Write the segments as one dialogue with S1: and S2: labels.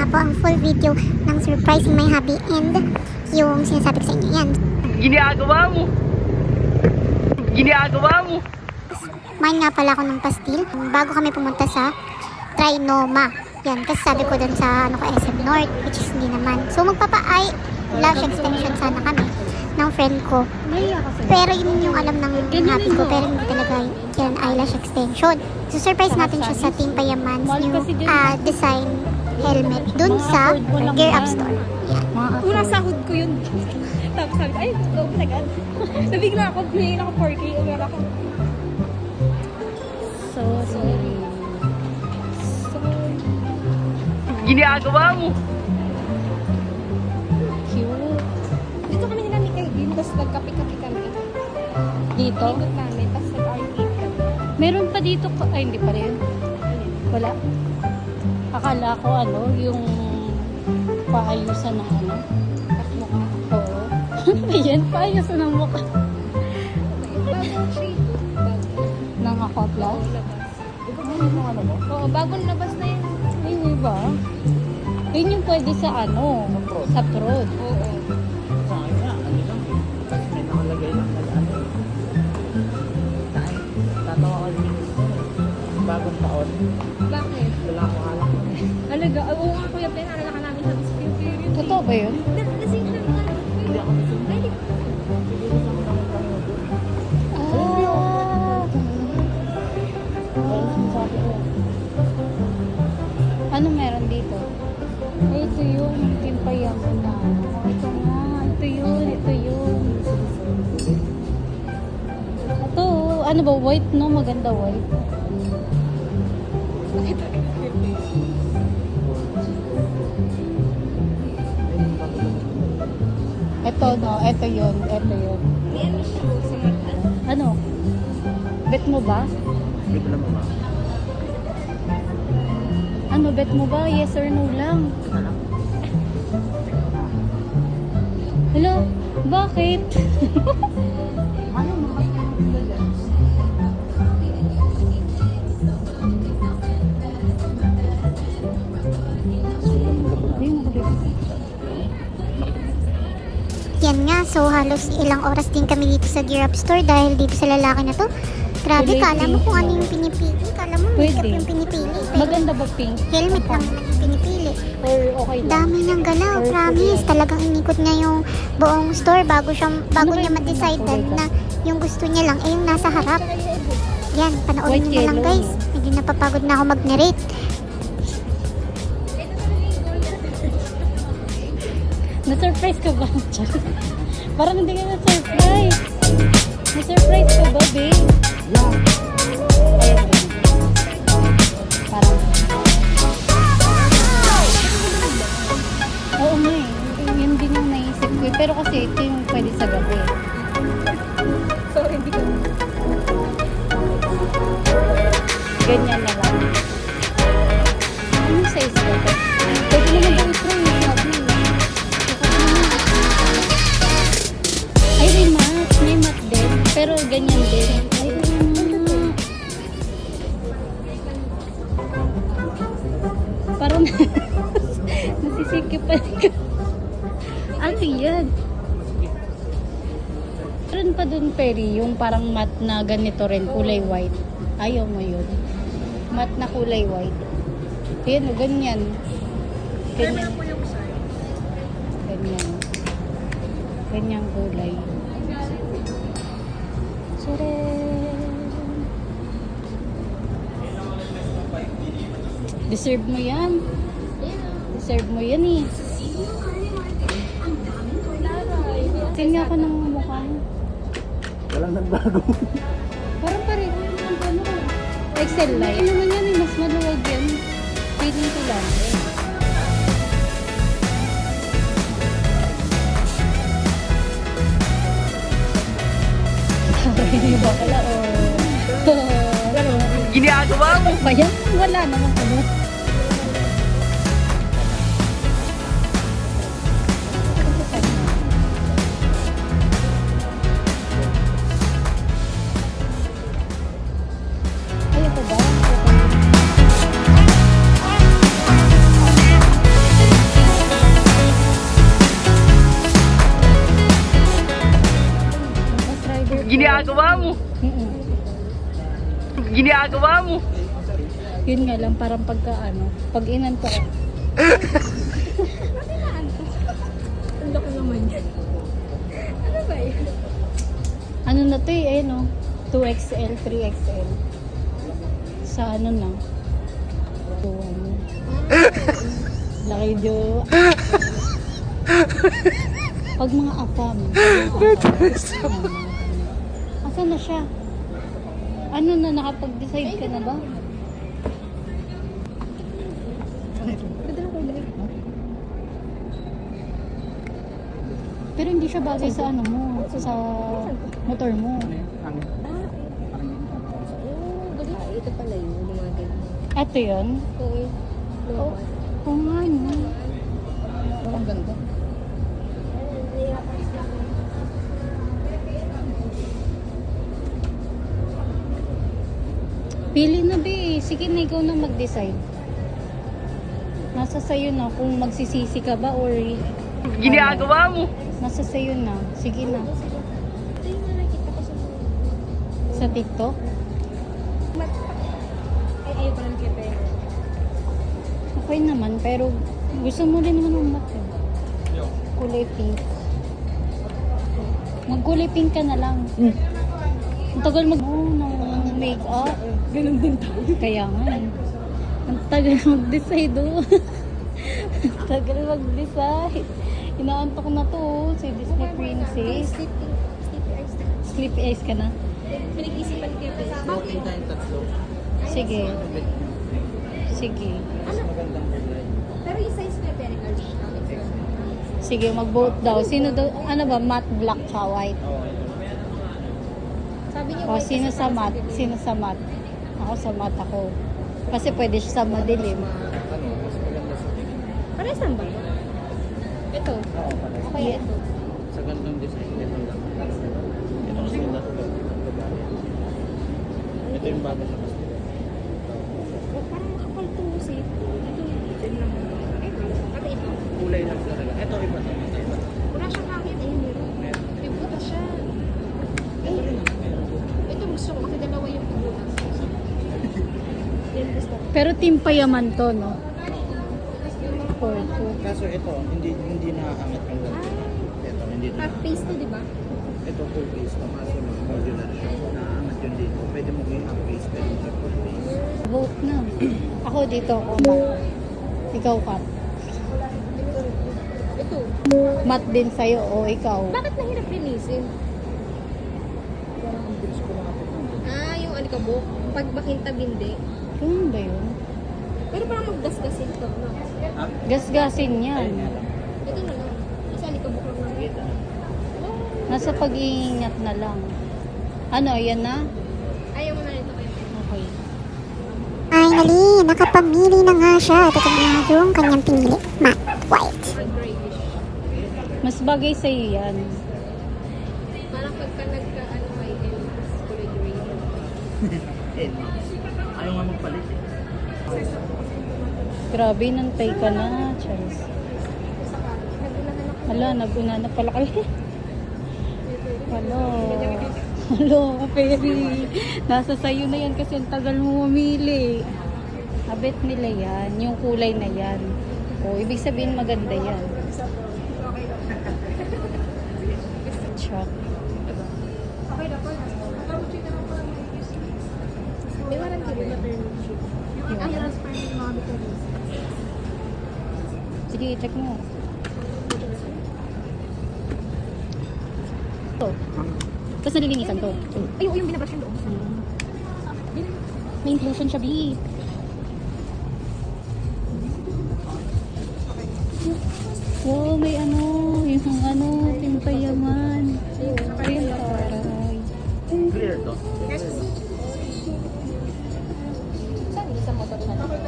S1: nga po ang full video ng surprising my hubby and yung sinasabi ko sa inyo. Yan.
S2: Ginagawa mo. Ginagawa mo.
S1: Main nga pala ako ng pastil bago kami pumunta sa Trinoma. Yan, kasi sabi ko dun sa SM North, which is hindi naman. So magpapa-eye lash extension sana kami ng friend ko. Pero yun yung alam ng hubby ko, pero hindi talaga yan eyelash extension. So surprise natin siya sa Team Payaman's new design helmet dun sa Gear Up Store. Yan.
S3: Unang sahod ko yun. Tapos sabi ko, ay, go agad. Nabigla ako, pinayin ako 4K. Umiyak ako. Sorry.
S2: Ginagawa mo.
S3: Cute. Dito kami nila ni Kailin, tapos nagkapi-kapi kami.
S4: Dito?
S3: Ikot namin, tapos nag-arcade kami.
S4: Meron pa dito, ay hindi pa rin. Wala. Akala ko yung paayusan ng
S3: Mukha.
S4: Oo. Ayan, paayusan ng mukha.
S3: Bagong shade.
S4: Ng Aquapla.
S3: Oo, labas. Oo, bagong labas na yun.
S4: Ay, hindi ba? Yun yung pwede sa sa prod.
S3: Oo.
S5: Sa akin nga, ano lang eh. May nakalagay lang na ano. Tatawa ko din ito eh. Bagong taon.
S3: Bakit?
S5: Wala akong alak na eh.
S3: Alaga, oo nga kuya, pinarala ka namin sa spirit.
S4: Totoo ba yun?
S3: Lasing na mga
S5: Hindi ako nasunod.
S3: Ay, di
S5: Siguro sa mga kanina doon.
S4: Ah!
S5: Kaya sinasabi ko.
S4: Ano meron dito? Ay, ito yun. Yung payaman na. Ito nga. Ito yun. Ito yun. Ito, ano ba? White, no? Maganda white. Ito, no? Ito yun. Ito yun.
S3: May ano siya, sa mata.
S4: Ano? Bet mo ba?
S5: Dito lang mama.
S4: Ano, bet mo ba? Yes or no lang?
S5: Ito lang.
S4: Hello? Bakit?
S5: Ano mga
S1: Yan nga, so halos ilang oras din kami dito sa Gear Up Store dahil dito sa lalaki na to. Grabe,
S4: Kulay
S1: kala mo
S4: pink.
S1: kung ano yung pinipili. Kala mo makeup
S4: Pwede.
S1: yung pinipili. Pero
S4: Maganda ba pink?
S1: helmet lang naman yung pinipili.
S4: Or okay lang?
S1: Dami ng galaw,
S4: Or
S1: promise.
S4: kulay.
S1: Talagang inikot niya yung buong store bago
S4: Ano
S1: niya
S4: ba yung
S1: ma-decide
S4: kulay ka?
S1: na yung gusto niya lang ay yung nasa harap. Yan, panoorin
S4: White,
S1: niyo na lang
S4: yellow.
S1: guys. Medyo napapagod na ako mag-narrate.
S4: Na-surprise ka ba? Parang hindi ka na-surprise. Na-surprise ka ba, babe?
S5: Yeah.
S4: Ayan. Parang... Oo nga eh. Yun din yung naisip ko eh. Pero kasi ito yung pwede sa gabi.
S3: So, hindi ko.
S4: Ganyan na lang. Anong size ba ito? Pwede naman daw i-try yung sabi. Ay, may mat. May mat din. Pero ganyan din. Ay, parang nasisikip pa rin ka. Ano yan? Meron pa dun, Perry, yung parang mat na ganito rin, kulay white. Ayaw mo yun. Mat na kulay white. Ayan, o, ganyan. Ganyan. Ganyan. Ganyang kulay. Tcharam! Deserve mo yan. Deserve mo yan eh. Tingnan ako ng mukha mo.
S5: Walang nagbago.
S4: Parang pareho yung ano. Excel light. Ano naman yan eh, mas maluwag yan. Feeling ko lang. Hindi ba pala?
S2: Ginagawa mo.
S4: Ba yan? Wala naman ano. Ay, ito ba?
S2: ginagawa mo?
S4: Yun nga lang, parang pagka ano, pag inantok ako.
S3: Ang laki naman yan. Ano ba yun?
S4: Ano na to eh, no? 2XL, 3XL. Sa ano na? So, ano? Laki do. Pag mga afam. Asan na siya? Ano na, nakapag-decide ka na ba?
S3: Ganda ng kulay.
S4: Pero hindi siya bagay sa ano mo, sa motor mo.
S3: Oh, galing. Ito pala yun, yung mga ganyan.
S4: Ito yun?
S3: Oo. Lumabas.
S4: Oo nga, no.
S5: Ang ganda.
S4: Pili na, be. Sige na, ikaw na mag-decide. Nasa sayo na kung magsisisi ka ba or
S2: Ginagawa mo?
S4: nasa sayo na. Sige na.
S3: Ito yung mga nakita ko sa mga...
S4: Sa TikTok?
S3: Ay, ayaw pa lang kita eh.
S4: Okay naman, pero gusto mo rin naman ng mat eh. Kulay pink. Magkulay pink ka na lang. Ang tagal ng make-up.
S3: Ganun din tayo.
S4: Kaya nga eh. Ang tagal mag-decide oh. Ang tagal mag-decide. Inaantok na to oh, si Disney Princess. Sleepy eyes ka na?
S3: Pinag-isipan ko yung face.
S5: Voting tayong tatlo.
S4: Sige. Sige.
S5: Magandang kulay.
S3: Pero yung size ko yung very large.
S4: Sige, mag-vote daw. Sino daw, ano ba, matte, black, tsaka white?
S3: Sabi niya,
S4: O, sino sa matte? Sino sa matte? Ako sa matte ako. Kasi pwede siya sa madilim.
S5: Ano, mas maganda sa tingin.
S3: Parehas lang ba? Ito.
S5: Oo, pala.
S3: Okay, ito.
S5: Sa gandang design, ito lang. Ito kasi yung natulog. Ito yung bago sa kasi.
S3: Parang makapal to si. Ito lang. Ito ito.
S5: Kulay lang talaga. Ito iba to. Ito iba to.
S3: Wala siyang hangin. Ayun, meron.
S5: Meron.
S3: May butas siya.
S5: Ito rin naman meron.
S3: Ito gusto ko kasi dalawa yung butas. Yan gusto ko.
S4: Pero team payaman to, no? Purple.
S5: Kaso ito, hindi nakakangat ang ganda. Ito, hindi na.
S3: Half face to, di ba?
S5: Ito full face to. Kaso lang, modular siya. Nakaangat yun dito. Pwede mo gawin half face, pwede mo gawin full face.
S4: Vote na. Ako dito ako matte. Ikaw ka.
S3: Ito.
S4: Matte din sa'yo o ikaw.
S3: Bakit nahirap linisin?
S5: Parang ang bilis ko nakapagpunta.
S3: Ah, yung alikabok. Pag makinta bindi.
S4: Ganun ba yun?
S3: Pero parang magdasgasin to, no?
S5: Ha?
S4: Gasgasin yan.
S5: Ayun nga lang.
S3: Ito na lang. Kasi alikabok lang naman.
S5: Kita na.
S4: Nasa pag-iingat na lang. Ano, yan na?
S3: Ayaw mo na nito kayo.
S4: Okay.
S1: Finally, nakapamili na nga siya. Ito na nga yung kanyang pinili. Matte white.
S3: Or grayish.
S4: Mas bagay sa'yo yan.
S3: Parang pagka nagka-ano kayo, kulay gray.
S5: Eh, ayaw nga magpalit eh.
S4: Grabe, nantay ka na, Charles.
S3: Nagunahan ako.
S4: Hala, naguna na pala kayo. Hala. Hala, Peri. Nasa sayo na yan kasi ang tagal mo mamili. Habit nila yan, yung kulay na yan. O, ibig sabihin maganda yan. Chok.
S3: May warranty rin na maternity.
S4: Yun.
S3: Ang transparent yung mga vitamins.
S4: Sige, check mo. Ito. Tapos nalilinisan to.
S3: Ay, oo, yung binabrush yung loob.
S4: May inclusion siya, B. Wow, may ano, yung ano, pimpayaman. Ayun, taray.
S5: Clear to.
S3: Saan? Sa motor na lang.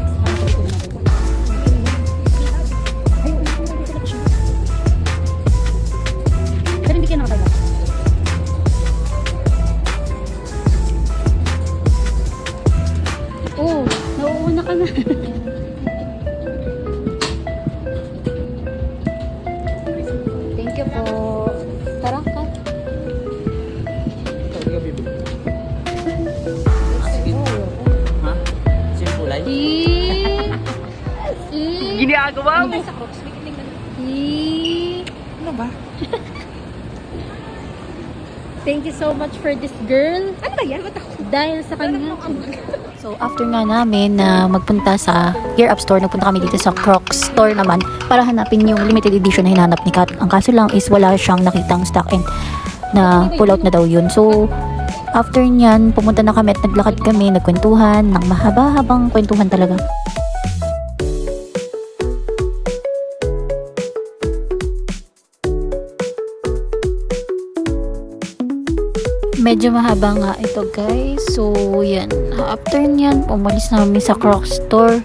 S3: Mahal siguro yun.
S5: Ano ba?
S4: Thank you so much for this girl.
S3: Ano ba yan? Ba't ako?
S4: Dahil sa kanya.
S6: So, after nga namin na magpunta sa Gear Up Store, nagpunta kami dito sa Crocs Store naman para hanapin yung limited edition na hinanap ni Kat. Ang kaso lang is wala siyang nakitang stock and na pull out na daw yun. So, after nyan, pumunta na kami at naglakad kami, nagkwentuhan, ng mahaba-habang kwentuhan talaga. Medyo mahaba nga ito guys. So, yan. After nyan, umalis na kami sa Crocs Store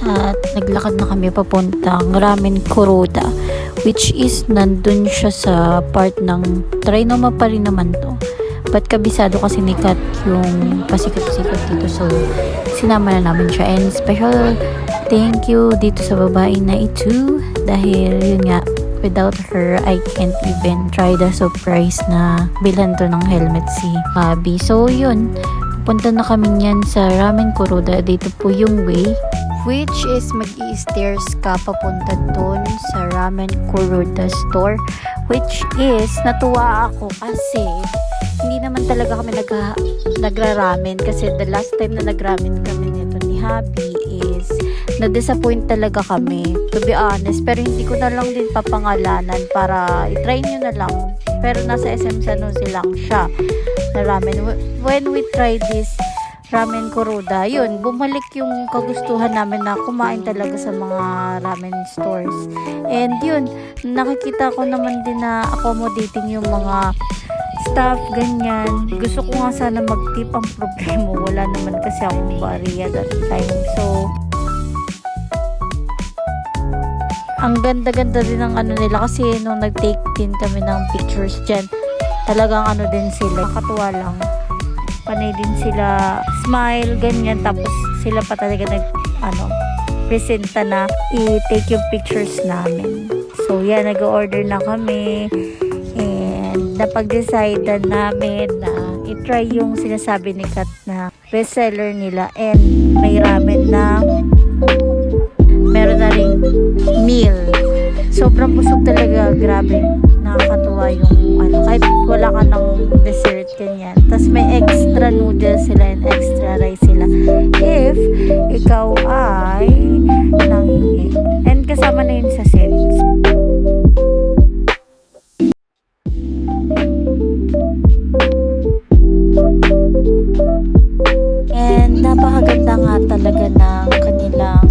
S6: at naglakad na kami papuntang Ramen Kuroda, which is nandun siya sa part ng Trinoma pa rin naman to. But kabisado kasi ni Kat yung pasikot-sikot dito. So, sinama na namin siya. And special thank you dito sa babae na ito dahil yun nga, without her, I can't even try the surprise na bilhan to ng helmet si Abby. So, yun. Punta na kami niyan sa Ramen Kuroda. Dito po yung way. Which is mag-i-stairs ka papunta dun sa Ramen Kuroda store. Which is, natuwa ako kasi hindi naman talaga kami nagra-ramen. Kasi the last time na nagramen kami nito ni Habi is na-disappoint talaga kami, to be honest. Pero hindi ko na lang din papangalanan para i-try nyo na lang. Pero nasa SM Sanusi lang siya na ramen. When we tried this Ramen Kuroda, yun, bumalik yung kagustuhan namin na kumain talaga sa mga ramen stores. And yun, nakikita ko naman din na accommodating yung mga staff, ganyan. Gusto ko nga sana mag-tip, ang problema. Wala naman kasi akong bariya that time. So, ang ganda-ganda din ng ano nila kasi nung nag-take din kami ng pictures dyan, talagang ano din sila, nakatuwa lang. Panay din sila, smile, ganyan. Tapos sila pa talaga presenta na i-take yung pictures namin. So, yan, nag-order na kami. And napag-decide namin na i-try yung sinasabi ni Kat na bestseller nila. And may ramen na meron na ring meal. Sobrang busog talaga, grabe. Nakakatuwa yung kahit wala ka ng dessert, ganyan. Tapos may extra noodles sila and extra rice sila if ikaw ay nanghingi. And kasama na yun sa sets. And napakaganda nga talaga ng kanilang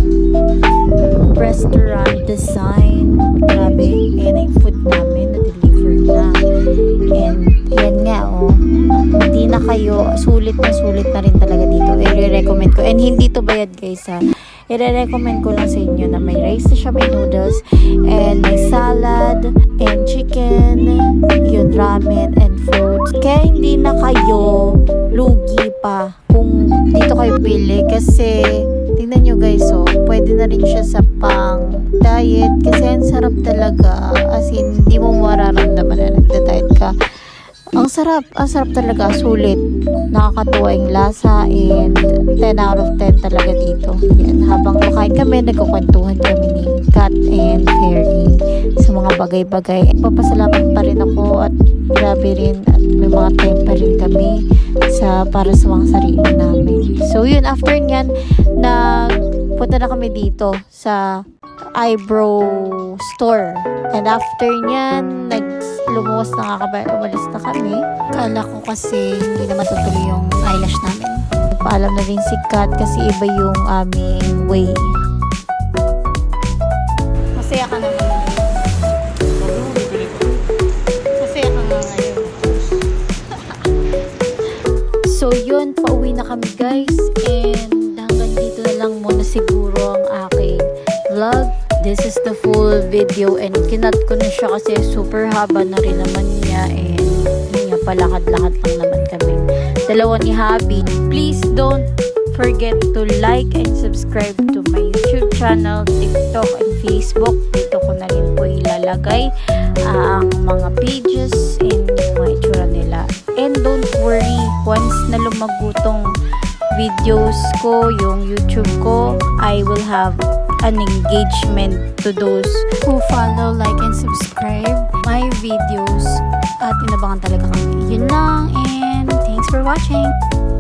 S6: restaurant design. Grabe, yan yung food namin na-deliver na. And yan nga, hindi na kayo, sulit na rin talaga dito. I-recommend ko. And hindi to bayad guys ha. I-recommend ko lang sa inyo na may rice na siya, may noodles, and may salad, and chicken, yun, ramen, and fruits. Kaya hindi na kayo lugi pa kung dito kayo bili kasi tingnan nyo guys, pwede na rin siya sa pang diet kasi ang sarap talaga, as in hindi mo mararamdaman na nagda-diet ka. Ang sarap talaga, sulit, nakakatuwa yung lasa, and 10 out of 10 talaga dito. Yan, habang makain kami, nagkukwentuhan kami ni Kat and Fairy sa mga bagay-bagay. Papasalamat pa rin ako at grabe rin, at may mga time pa rin kami para sa mga sarili namin. So yun, after nyan, punta na kami dito sa eyebrow store. And after nyan, lumuwas na umalis na kami. Kala ko kasi hindi na matutuloy yung eyelash namin. Paalam na rin si Kat kasi iba yung aming way. Masaya ka naman. Masaya ka nga ngayon. So yun, pauwi na kami guys. And hanggang dito na lang muna siguro ang aking vlog. This is the full video and kinat ko na siya kasi super haba na rin naman niya, and yun nga, palakad-lakad lang naman kami dalawa ni Habi. Please don't forget to like and subscribe to my YouTube channel, TikTok and Facebook. Dito ko na rin po ilalagay ang mga pages and yung mga itsura nila. And don't worry, once na lumagutong videos ko, yung YouTube ko, I will have an engagement to those who follow, like, and subscribe my videos. At inabangan talaga kami. Yun lang, and thanks for watching.